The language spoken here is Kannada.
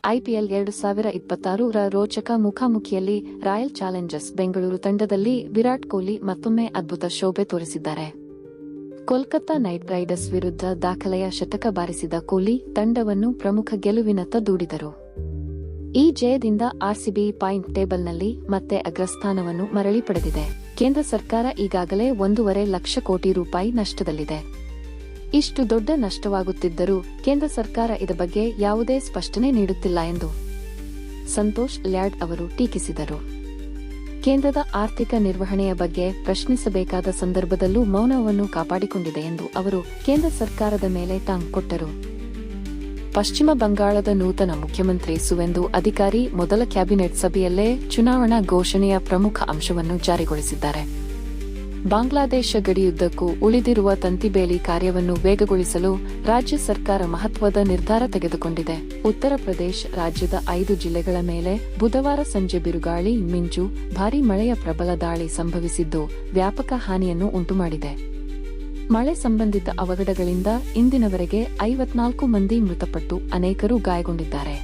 ಐಪಿಎಲ್ 2026ರ ರೋಚಕ ಮುಖಾಮುಖಿಯಲ್ಲಿ ರಾಯಲ್ ಚಾಲೆಂಜರ್ಸ್ ಬೆಂಗಳೂರು ತಂಡದಲ್ಲಿ ವಿರಾಟ್ ಕೊಹ್ಲಿ ಮತ್ತೊಮ್ಮೆ ಅದ್ಭುತ ಶೋಭೆ ತೋರಿಸಿದ್ದಾರೆ. ಕೋಲ್ಕತಾ ನೈಟ್ ರೈಡರ್ಸ್ ವಿರುದ್ಧ ದಾಖಲೆಯ ಶತಕ ಬಾರಿಸಿದ ಕೊಹ್ಲಿ ತಂಡವನ್ನು ಪ್ರಮುಖ ಗೆಲುವಿನತ್ತ ದೂಡಿದರು. ಈ ಜಯದಿಂದ ಆರ್ಸಿಬಿ ಪಾಯಿಂಟ್ ಟೇಬಲ್ನಲ್ಲಿ ಮತ್ತೆ ಅಗ್ರಸ್ಥಾನವನ್ನು ಮರಳಿ ಪಡೆದಿದೆ. ಕೇಂದ್ರ ಸರ್ಕಾರ ಈಗಾಗಲೇ 1.5 ಲಕ್ಷ ಕೋಟಿ ರೂಪಾಯಿ ನಷ್ಟದಲ್ಲಿದೆ. ಇಷ್ಟು ದೊಡ್ಡ ನಷ್ಟವಾಗುತ್ತಿದ್ದರೂ ಕೇಂದ್ರ ಸರ್ಕಾರ ಇದರ ಬಗ್ಗೆ ಯಾವುದೇ ಸ್ಪಷ್ಟನೆ ನೀಡುತ್ತಿಲ್ಲ ಎಂದು ಸಂತೋಷ್ ಲ್ಯಾಡ್ ಅವರು ಟೀಕಿಸಿದರು. ಕೇಂದ್ರದ ಆರ್ಥಿಕ ನಿರ್ವಹಣೆಯ ಬಗ್ಗೆ ಪ್ರಶ್ನಿಸಬೇಕಾದ ಸಂದರ್ಭದಲ್ಲೂ ಮೌನವನ್ನು ಕಾಪಾಡಿಕೊಂಡಿದೆ ಎಂದು ಅವರು ಕೇಂದ್ರ ಸರ್ಕಾರದ ಮೇಲೆ ಟಾಂಗ್ ಕೊಟ್ಟರು. ಪಶ್ಚಿಮ ಬಂಗಾಳದ ನೂತನ ಮುಖ್ಯಮಂತ್ರಿ ಸುವೆಂದು ಅಧಿಕಾರಿ ಮೊದಲ ಕ್ಯಾಬಿನೆಟ್ ಸಭೆಯಲ್ಲೇ ಚುನಾವಣಾ ಘೋಷಣೆಯ ಪ್ರಮುಖ ಅಂಶವನ್ನು ಜಾರಿಗೊಳಿಸಿದ್ದಾರೆ. ಬಾಂಗ್ಲಾದೇಶ ಗಡಿಯುದ್ದಕ್ಕೂ ಉಳಿದಿರುವ ತಂತಿಬೇಲಿ ಕಾರ್ಯವನ್ನು ವೇಗಗೊಳಿಸಲು ರಾಜ್ಯ ಸರ್ಕಾರ ಮಹತ್ವದ ನಿರ್ಧಾರ ತೆಗೆದುಕೊಂಡಿದೆ. ಉತ್ತರ ಪ್ರದೇಶ ರಾಜ್ಯದ 5 ಜಿಲ್ಲೆಗಳ ಮೇಲೆ ಬುಧವಾರ ಸಂಜೆ ಬಿರುಗಾಳಿ, ಮಿಂಚು, ಭಾರೀ ಮಳೆಯ ಪ್ರಬಲ ದಾಳಿ ಸಂಭವಿಸಿದ್ದು ವ್ಯಾಪಕ ಹಾನಿಯನ್ನು ಉಂಟುಮಾಡಿದೆ. ಮಳೆ ಸಂಬಂಧಿತ ಅವಘಡಗಳಿಂದ ಇಂದಿನವರೆಗೆ 54 ಮಂದಿ ಮೃತಪಟ್ಟು ಅನೇಕರು ಗಾಯಗೊಂಡಿದ್ದಾರೆ.